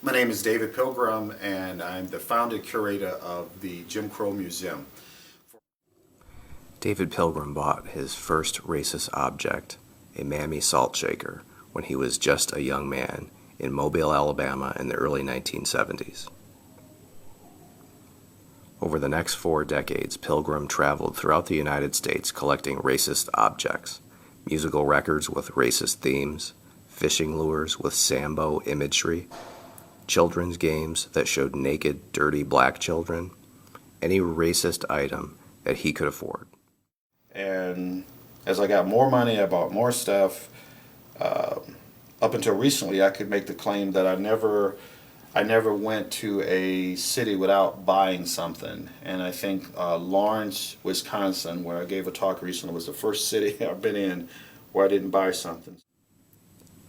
My name is David Pilgrim, and I'm the founder curator of the Jim Crow Museum. David Pilgrim bought his first racist object, a Mammy salt shaker, when he was just a young man in Mobile, Alabama in the early 1970s. Over the next 4 decades, Pilgrim traveled throughout the United States collecting racist objects, musical records with racist themes, fishing lures with Sambo imagery, children's games that showed naked, dirty black children, any racist item that he could afford. And as I got more money, I bought more stuff. Up until recently, I could make the claim that I never went to a city without buying something. And I think Lawrence, Wisconsin, where I gave a talk recently, was the first city I've been in where I didn't buy something.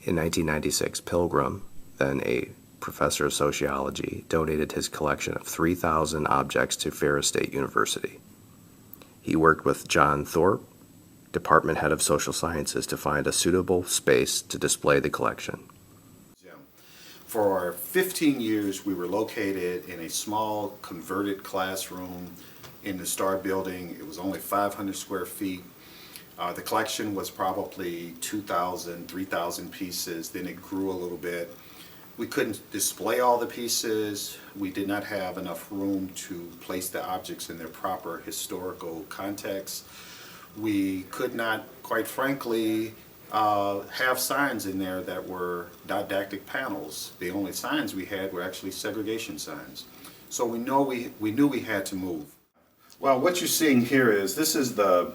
In 1996, Pilgrim, then a professor of sociology, donated his collection of 3,000 objects to Ferris State University. He worked with John Thorpe, department head of social sciences, to find a suitable space to display the collection. For 15 years, we were located in a small converted classroom in the Star Building. It was only 500 square feet. The collection was probably 2,000, 3,000 pieces. Then it grew a little bit. We couldn't display all the pieces. We did not have enough room to place the objects in their proper historical context. We could not, quite frankly, have signs in there that were didactic panels. The only signs we had were actually segregation signs. So we knew we had to move. Well, what you're seeing here is, this is the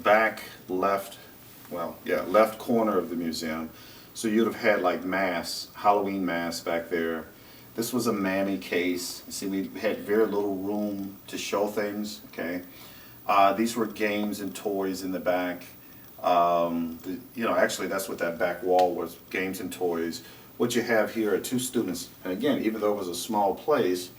back left corner of the museum. So you'd have had like masks, Halloween masks back there. This was a Mammy case. You see, we had very little room to show things, okay? These were games and toys in the back. Actually that's what that back wall was, games and toys. What you have here are 2 students, and again, even though it was a small place,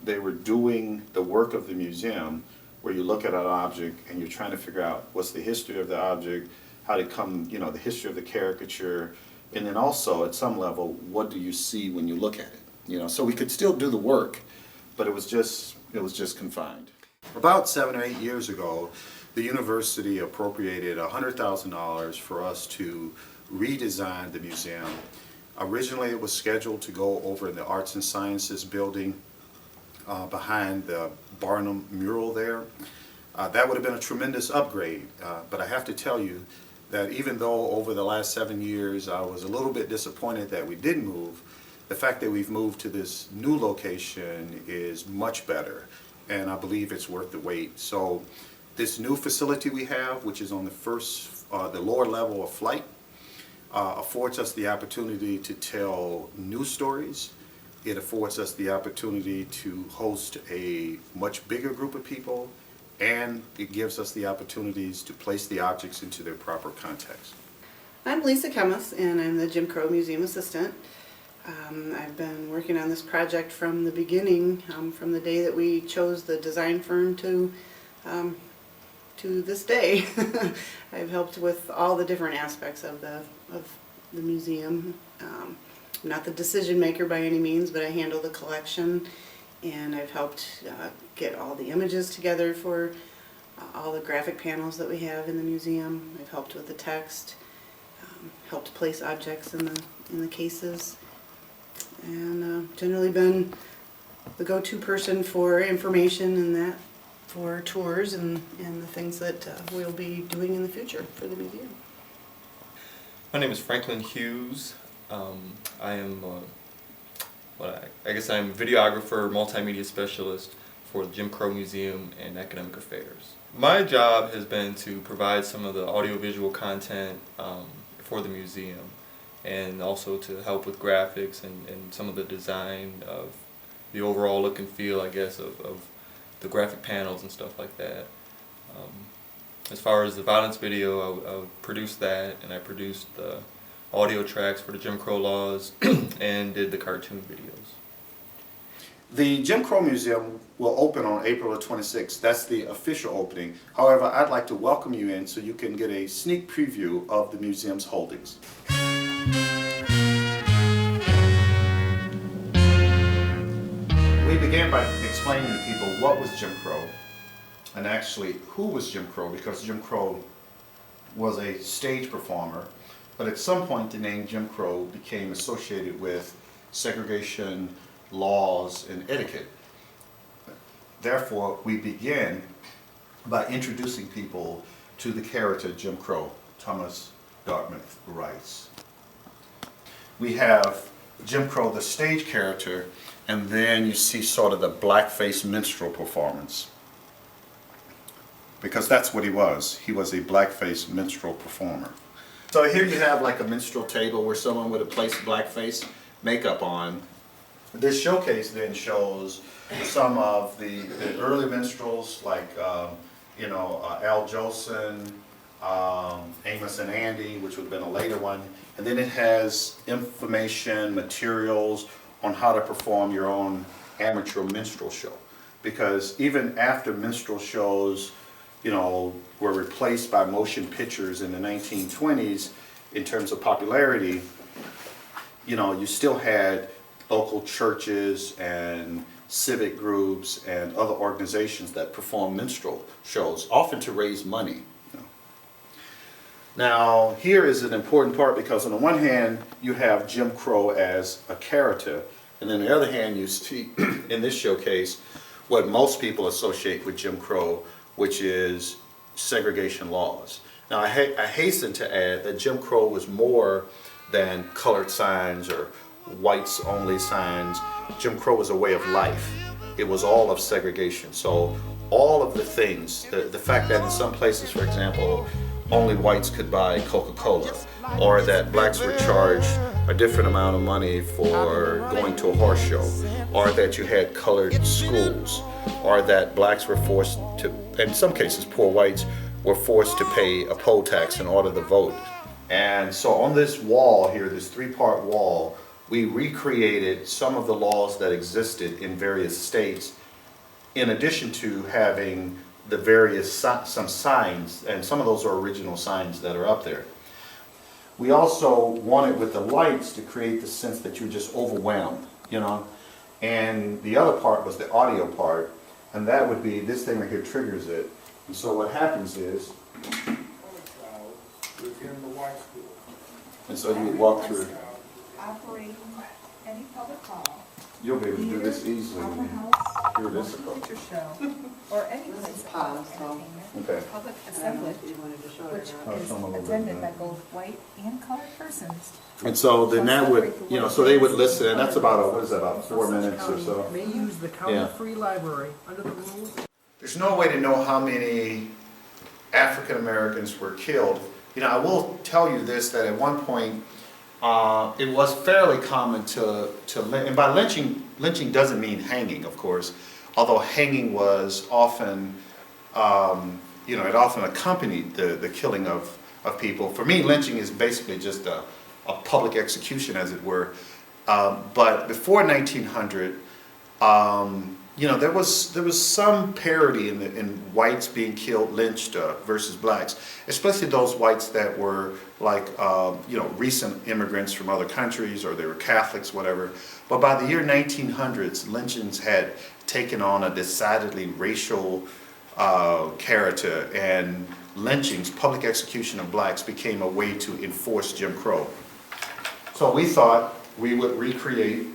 they were doing the work of the museum, where you look at an object and you're trying to figure out what's the history of the object, how did it come, the history of the caricature, and then also at some level, what do you see when you look at it? So we could still do the work, but it was just confined. About 7 or 8 years ago, the university appropriated $100,000 for us to redesign the museum. Originally, it was scheduled to go over in the Arts and Sciences building behind the Barnum mural there. That would have been a tremendous upgrade, but I have to tell you that even though over the last 7 years I was a little bit disappointed that we didn't move, the fact that we've moved to this new location is much better, and I believe it's worth the wait. So this new facility we have, which is on the lower level of flight, affords us the opportunity to tell new stories. It affords us the opportunity to host a much bigger group of people, and it gives us the opportunities to place the objects into their proper context. I'm Lisa Kemmis, and I'm the Jim Crow Museum Assistant. I've been working on this project from the beginning, from the day that we chose the design firm to this day. I've helped with all the different aspects of the museum. I'm not the decision maker by any means, but I handle the collection, and I've helped get all the images together for all the graphic panels that we have in the museum. I've helped with the text, helped place objects in the cases, and generally been the go-to person for information and that for tours and the things that we'll be doing in the future for the museum. My name is Franklin Hughes. I am I guess I'm videographer, multimedia specialist for the Jim Crow Museum and Academic Affairs. My job has been to provide some of the audiovisual content for the museum, and also to help with graphics and some of the design of the overall look and feel, I guess, of the graphic panels and stuff like that. As far as the violence video, I produced that, and I produced the audio tracks for the Jim Crow laws and did the cartoon videos. The Jim Crow Museum will open on April the 26th. That's the official opening. However, I'd like to welcome you in so you can get a sneak preview of the museum's holdings. began by explaining to people what was Jim Crow and actually who was Jim Crow, because Jim Crow was a stage performer, but at some point the name Jim Crow became associated with segregation, laws, and etiquette. Therefore, we begin by introducing people to the character Jim Crow, Thomas Dartmouth Rice. We have Jim Crow, the stage character, and then you see sort of the blackface minstrel performance. Because that's what he was. He was a blackface minstrel performer. So here you have like a minstrel table where someone would have placed blackface makeup on. This showcase then shows some of the early minstrels like Al Jolson, Amos and Andy, which would have been a later one. And then it has information, materials on how to perform your own amateur minstrel show. Because even after minstrel shows, were replaced by motion pictures in the 1920s in terms of popularity, you still had local churches and civic groups and other organizations that performed minstrel shows, often to raise money. Now, here is an important part because on the one hand, you have Jim Crow as a character, and on the other hand, you see in this showcase what most people associate with Jim Crow, which is segregation laws. Now, I hasten to add that Jim Crow was more than colored signs or whites only signs. Jim Crow was a way of life. It was all of segregation. So all of the things, the fact that in some places, for example, only whites could buy Coca-Cola, or that blacks were charged a different amount of money for going to a horse show, or that you had colored schools, or that blacks were forced to, in some cases poor whites, were forced to pay a poll tax in order to vote. And so on this wall here, this three-part wall, we recreated some of the laws that existed in various states, in addition to having the various some signs, and some of those are original signs that are up there. We also wanted with the lights to create the sense that you're just overwhelmed, and the other part was the audio part, and that would be this thing right here triggers it. And so what happens is, and so you would walk through. Operating any public hall, You'll be able to do this easily when you hear this. picture show, or any place of public entertainment, Okay. public assembly, which is attended by both white and colored persons. And so then that would, so they would listen, and that's about, what is that, about 4 minutes or so? May use the county-free library under the rules. There's no way to know how many African Americans were killed. I will tell you this, that at one point, it was fairly common to lynch, and by lynching doesn't mean hanging, of course, although hanging was often, it often accompanied the killing of people. For me, lynching is basically just a public execution, as it were. But before 1900, there was some parity in whites being killed, lynched versus blacks, especially those whites that were like, recent immigrants from other countries, or they were Catholics, whatever. But by the year 1900s, lynchings had taken on a decidedly racial character, and lynchings, public execution of blacks, became a way to enforce Jim Crow. So we thought we would recreate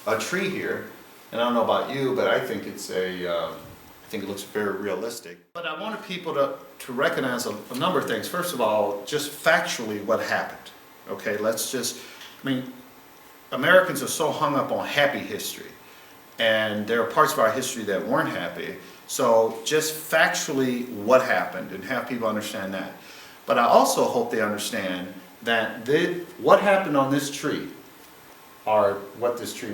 a tree here. And I don't know about you, but I think I think it looks very realistic. But I wanted people to recognize a number of things. First of all, just factually what happened. Okay, Americans are so hung up on happy history, and there are parts of our history that weren't happy. So just factually what happened, and have people understand that. But I also hope they understand that what happened on this tree, or what this tree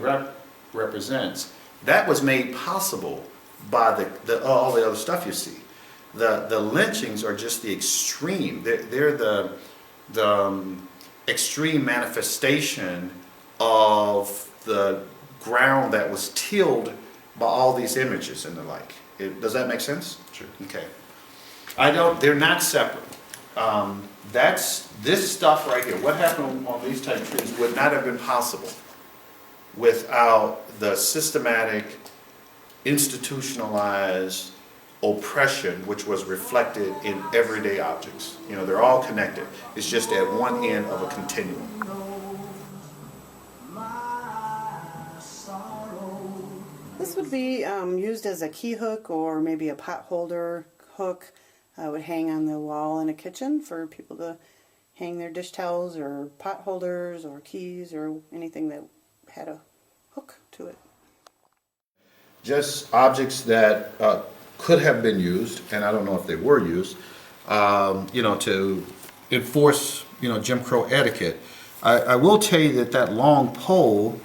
represents, that was made possible by all the other stuff you see. The lynchings are just the extreme. They're the extreme manifestation of the ground that was tilled by all these images and the like. Does that make sense? Sure. Okay. They're not separate. This stuff right here, what happened on these type trees would not have been possible without the systematic institutionalized oppression which was reflected in everyday objects. You know, they're all connected. It's just at one end of a continuum. This would be used as a key hook or maybe a pot holder hook. Would hang on the wall in a kitchen for people to hang their dish towels or pot holders or keys or anything that had a hook to it. Just objects that could have been used, and I don't know if they were used, you know, to enforce, you know, Jim Crow etiquette. I will tell you that that long pole,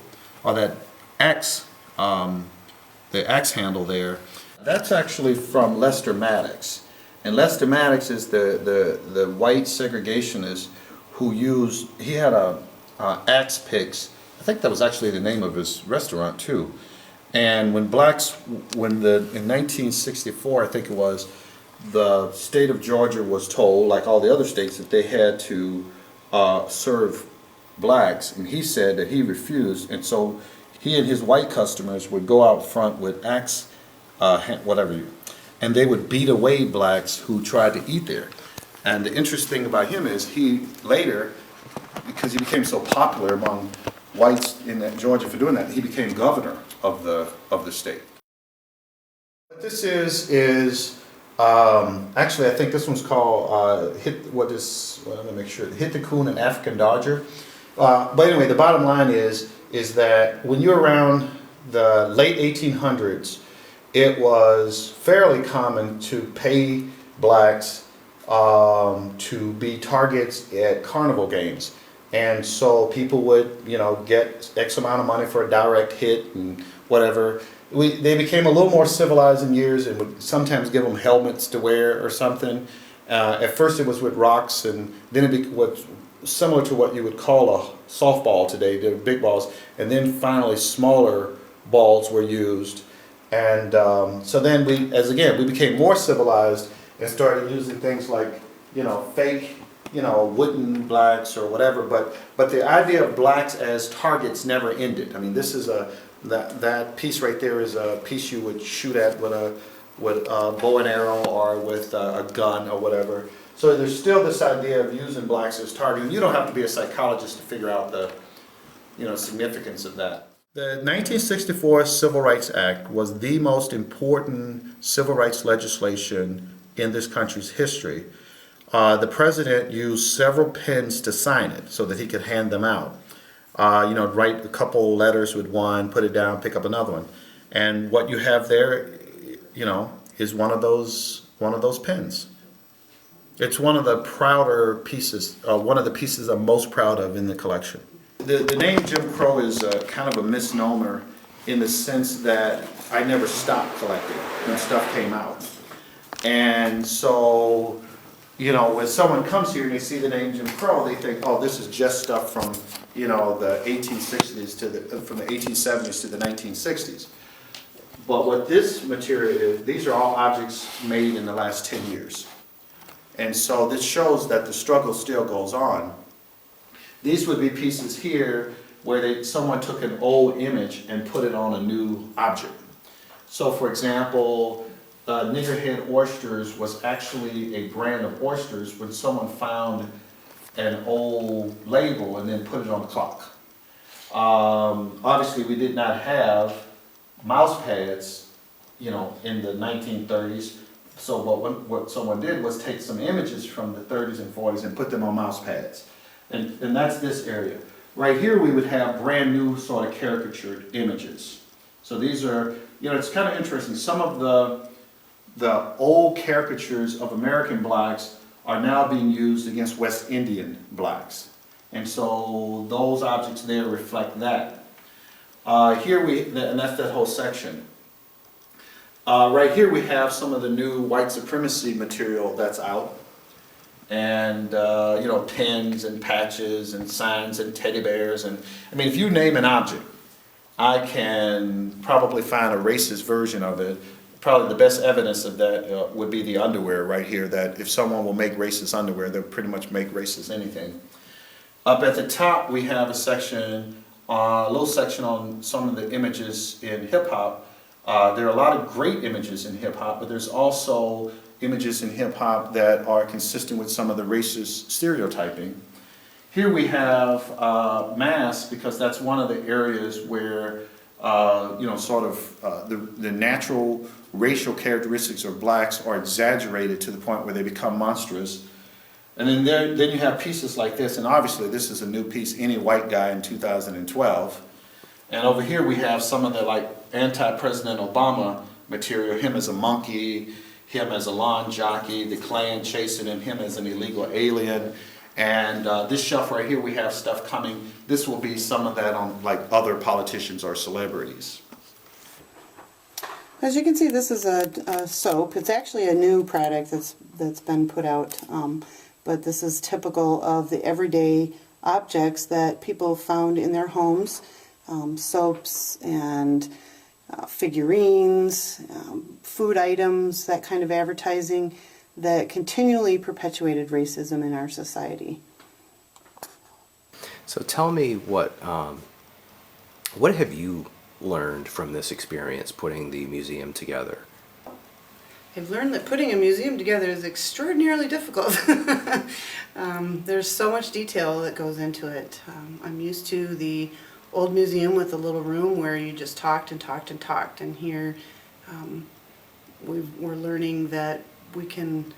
or that axe, the axe handle there, that's actually from Lester Maddox. And Lester Maddox is the white segregationist who used, he had a axe picks. I think that was actually the name of his restaurant too. And when blacks, in 1964, I think it was, the state of Georgia was told, like all the other states, that they had to serve blacks, and he said that he refused, and so he and his white customers would go out front with axe, and they would beat away blacks who tried to eat there. And the interesting thing about him is he later, because he became so popular among whites in Georgia for doing that, he became governor of the state. What this is actually, I think this one's called let me make sure, Hit the Coon and African Dodger. But anyway, the bottom line is that when you're around the late 1800s, it was fairly common to pay blacks to be targets at carnival games. And so people would, you know, get X amount of money for a direct hit and whatever. They became a little more civilized in years and would sometimes give them helmets to wear or something. At first it was with rocks, and then it was similar to what you would call a softball today, the big balls. And then finally smaller balls were used. And so then we became more civilized and started using things like, you know, fake, you know, wooden blacks or whatever, but the idea of blacks as targets never ended. I mean, this is that piece right there is a piece you would shoot at with a bow and arrow or with a gun or whatever. So there's still this idea of using blacks as targets. You don't have to be a psychologist to figure out the, you know, significance of that. The 1964 Civil Rights Act was the most important civil rights legislation in this country's history. The president used several pens to sign it so that he could hand them out. You know, write a couple letters with one, put it down, pick up another one. And what you have there, you know, is one of those pens. It's one of the prouder pieces, one of the pieces I'm most proud of in the collection. The name Jim Crow is kind of a misnomer in the sense that I never stopped collecting when stuff came out. And so, you know, when someone comes here and they see the name Jim Crow, they think, oh, this is just stuff from, you know, the 1860s from the 1870s to the 1960s. But what this material is, these are all objects made in the last 10 years. And so this shows that the struggle still goes on. These would be pieces here where someone took an old image and put it on a new object. So for example, Niggerhead Oysters was actually a brand of oysters when someone found an old label and then put it on the clock. Obviously we did not have mouse pads, you know, in the 1930s. So what someone did was take some images from the 30s and 40s and put them on mouse pads. And that's this area. Right here we would have brand new sort of caricatured images. So these are, you know, it's kind of interesting. Some of the old caricatures of American blacks are now being used against West Indian blacks. And so those objects there reflect that. And that's that whole section. Right here we have some of the new white supremacy material that's out. And, you know, pins and patches and signs and teddy bears. And I mean, if you name an object, I can probably find a racist version of it. Probably the best evidence of that would be the underwear right here, that if someone will make racist underwear, they'll pretty much make racist anything. Up at the top we have a section, a little section on some of the images in hip hop There are a lot of great images in hip hop, but there's also images in hip hop that are consistent with some of the racist stereotyping. Here we have mass, because that's one of the areas where the natural racial characteristics of blacks are exaggerated to the point where they become monstrous. And then you have pieces like this, and obviously this is a new piece, Any White Guy in 2012. And over here we have some of the anti-President Obama material, him as a monkey, him as a lawn jockey, the Klan chasing him as an illegal alien. And this shelf right here, we have stuff coming. This will be some of that on other politicians or celebrities. As you can see, this is a soap. It's actually a new product that's been put out, but this is typical of the everyday objects that people found in their homes, soaps and figurines, food items, that kind of advertising that continually perpetuated racism in our society. So tell me what have you learned from this experience putting the museum together? I've learned that putting a museum together is extraordinarily difficult. There's so much detail that goes into it. I'm used to the old museum with a little room where you just talked and talked and talked, and here we're learning that we can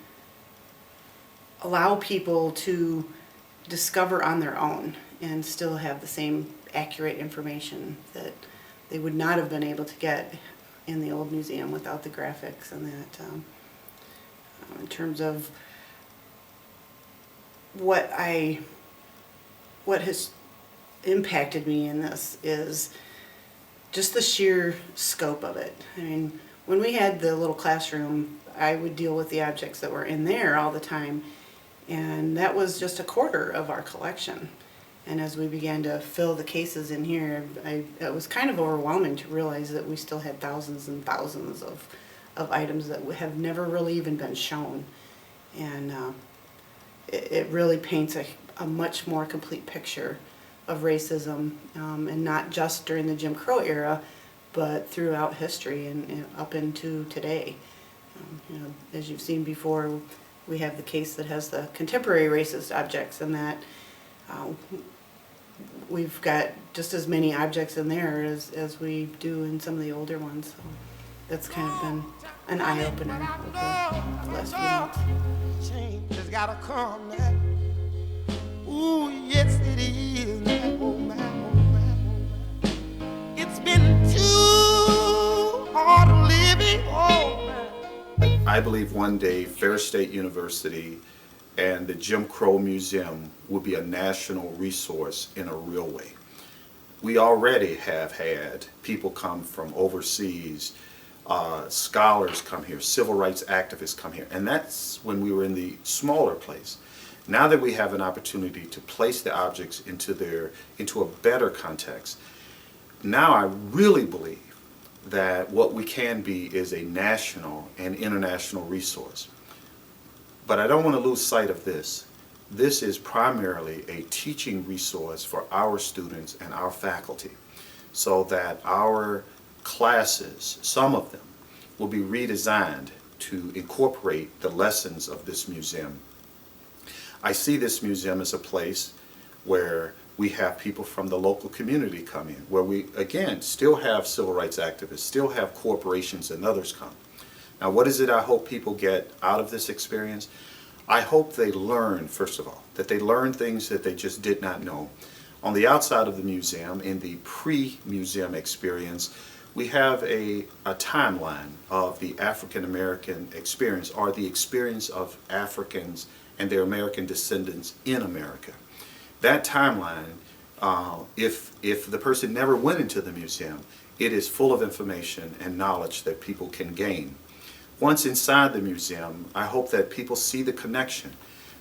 allow people to discover on their own and still have the same accurate information that they would not have been able to get in the old museum without the graphics and that. In terms of what has impacted me in this is just the sheer scope of it. I mean, when we had the little classroom, I would deal with the objects that were in there all the time, and that was just a quarter of our collection. And as we began to fill the cases in here, it was kind of overwhelming to realize that we still had thousands and thousands of items that have never really even been shown. And it really paints a much more complete picture of racism, and not just during the Jim Crow era, but throughout history and up into today. As you've seen before, we have the case that has the contemporary racist objects, and that we've got just as many objects in there as we do in some of the older ones. So that's kind of been an eye-opener over the last few months. Change has gotta come now. Ooh, yes it is now. Oh my, oh my, oh my. It's been too hard living. Oh my. I believe one day Fair State University and the Jim Crow Museum will be a national resource in a real way. We already have had people come from overseas, scholars come here, civil rights activists come here, and that's when we were in the smaller place. Now that we have an opportunity to place the objects into a better context, now I really believe that what we can be is a national and international resource. But I don't want to lose sight of this. This is primarily a teaching resource for our students and our faculty, so that our classes, some of them, will be redesigned to incorporate the lessons of this museum. I see this museum as a place where we have people from the local community come in, where we, again, still have civil rights activists, still have corporations and others come. Now, what is it I hope people get out of this experience? I hope they learn, first of all, that they learn things that they just did not know. On the outside of the museum, in the pre-museum experience, we have a timeline of the African American experience, or the experience of Africans and their American descendants in America. That timeline, if the person never went into the museum, it is full of information and knowledge that people can gain. Once inside the museum, I hope that people see the connection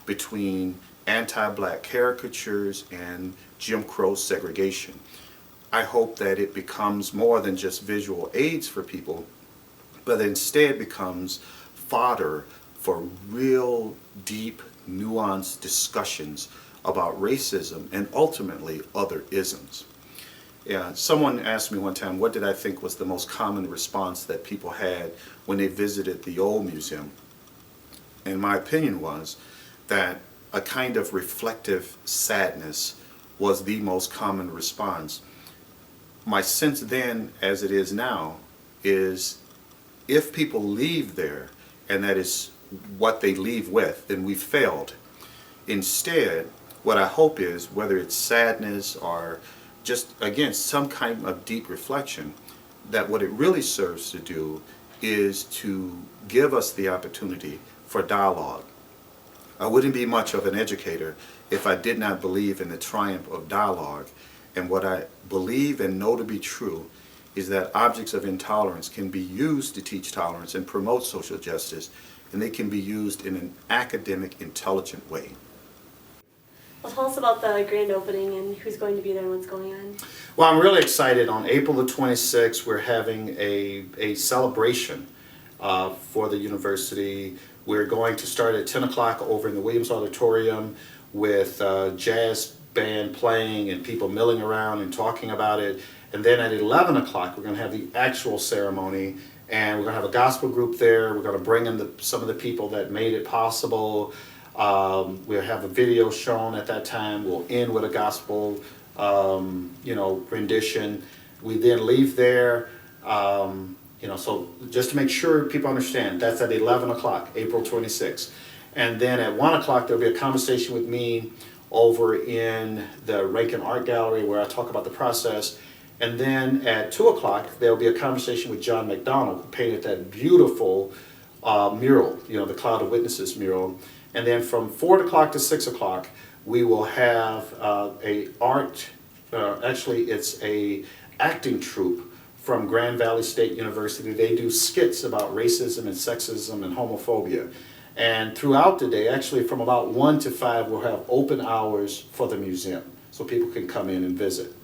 between anti-black caricatures and Jim Crow segregation. I hope that it becomes more than just visual aids for people, but instead becomes fodder for real, deep, nuanced discussions about racism and ultimately other isms. Yeah, someone asked me one time, what did I think was the most common response that people had when they visited the old museum? And my opinion was that a kind of reflective sadness was the most common response. My sense then, as it is now, is if people leave there, and that is what they leave with, then we've failed. Instead, what I hope is, whether it's sadness or just, again, some kind of deep reflection, that what it really serves to do is to give us the opportunity for dialogue. I wouldn't be much of an educator if I did not believe in the triumph of dialogue. And what I believe and know to be true is that objects of intolerance can be used to teach tolerance and promote social justice, and they can be used in an academic, intelligent way. Well, tell us about the grand opening and who's going to be there and what's going on. Well, I'm really excited. On April the 26th, we're having a celebration for the university. We're going to start at 10 o'clock over in the Williams Auditorium with jazz band playing and people milling around and talking about it. And then at 11 o'clock, we're going to have the actual ceremony. And we're going to have a gospel group there. We're going to bring in some of the people that made it possible. We'll have a video shown at that time. We'll end with a gospel, rendition. We then leave there, so just to make sure people understand, that's at 11 o'clock, April 26th. And then at 1 o'clock, there'll be a conversation with me over in the Rankin Art Gallery where I talk about the process. And then at 2 o'clock, there'll be a conversation with John McDonald, who painted that beautiful mural, the Cloud of Witnesses mural. And then from 4 o'clock to 6 o'clock, we will have it's a acting troupe from Grand Valley State University. They do skits about racism and sexism and homophobia. And throughout the day, actually from about 1 to 5, we'll have open hours for the museum, so people can come in and visit.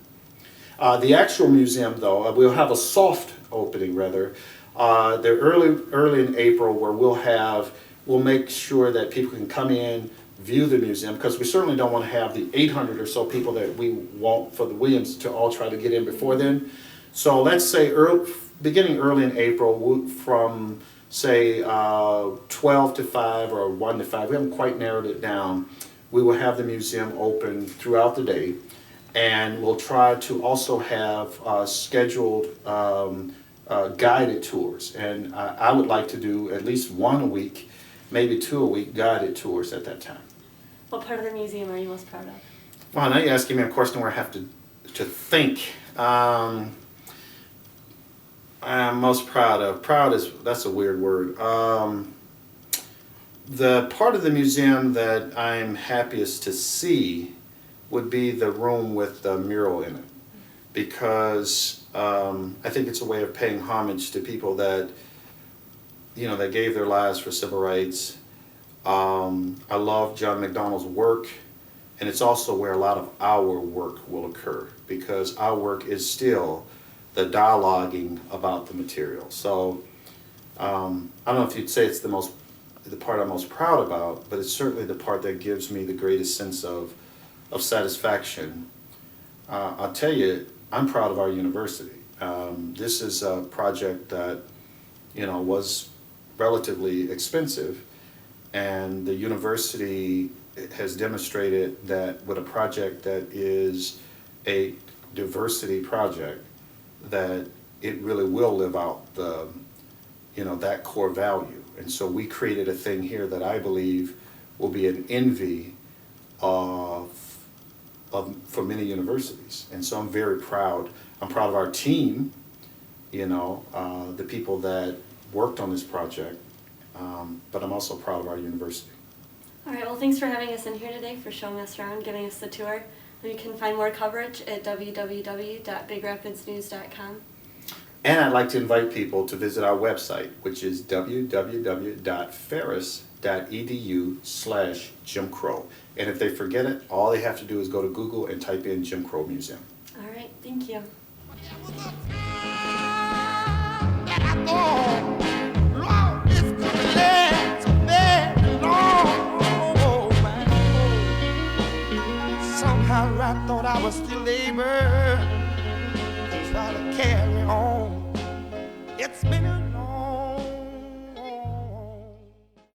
The actual museum, though, we'll have a soft opening, rather. The early in April, where we'll make sure that people can come in, view the museum, because we certainly don't want to have the 800 or so people that we want for the Williams to all try to get in before then. So let's say beginning early in April, from say 12 to 5 or 1 to 5, we haven't quite narrowed it down, we will have the museum open throughout the day. And we'll try to also have scheduled guided tours. And I would like to do at least 1 a week, maybe 2 a week guided tours at that time. What part of the museum are you most proud of? Well, now you're asking me a question where I have to think. I'm most proud of. That's a weird word. The part of the museum that I'm happiest to see would be the room with the mural in it, because I think it's a way of paying homage to people that that gave their lives for civil rights. I love John McDonald's work, and it's also where a lot of our work will occur, because our work is still the dialoguing about the material. So I don't know if you'd say it's the part I'm most proud about, but it's certainly the part that gives me the greatest sense of satisfaction. I'll tell you, I'm proud of our university. This is a project that was relatively expensive, and the university has demonstrated that with a project that is a diversity project, that it really will live out that core value. And so we created a thing here that I believe will be an envy for many universities. And so I'm very proud. I'm proud of our team, the people that worked on this project, but I'm also proud of our university. All right, well, thanks for having us in here today, for showing us around, giving us the tour. You can find more coverage at www.bigrapidsnews.com. And I'd like to invite people to visit our website, which is www.ferris.edu/Jim Crow. And if they forget it, all they have to do is go to Google and type in Jim Crow Museum. All right, thank you. Somehow I thought I was still able try to carry on. It's been